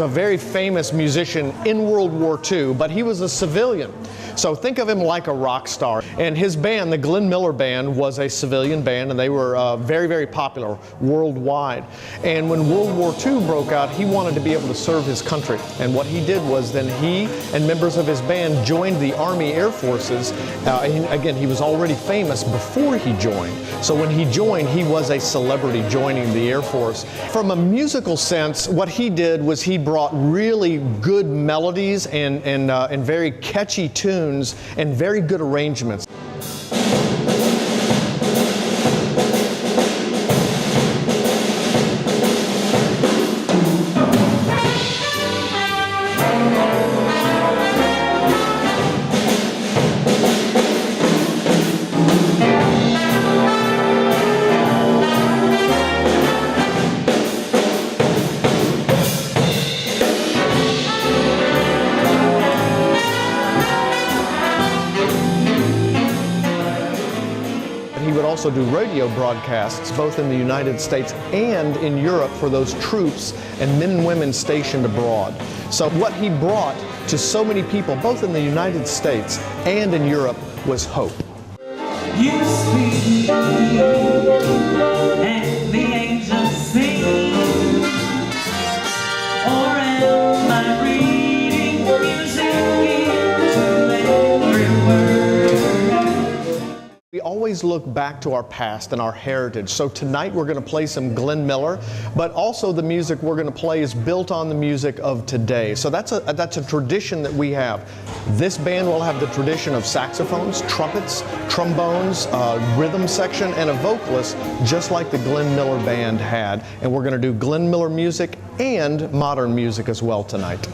was a very famous musician in World War II, but he was a civilian. So think of him like a rock star. And his band, the Glenn Miller Band, was a civilian band, and they were very, very popular worldwide. And when World War II broke out, he wanted to be able to serve his country. And what he did was then he and members of his band joined the Army Air Forces. And again, he was already famous before he joined. So when he joined, he was a celebrity joining the Air Force. From a musical sense, what he did was he brought really good melodies and very catchy tunes and very good arrangements. He would also do radio broadcasts both in the United States and in Europe for those troops and men and women stationed abroad. So what he brought to so many people, both in the United States and in Europe, was hope. You speak, and the angels sing, or am I reading music into every word? We always look back to our past and our heritage. So tonight we're going to play some Glenn Miller, but also the music we're going to play is built on the music of today. So that's a tradition that we have. This band will have the tradition of saxophones, trumpets, trombones, rhythm section, and a vocalist, just like the Glenn Miller Band had. And we're going to do Glenn Miller music and modern music as well tonight.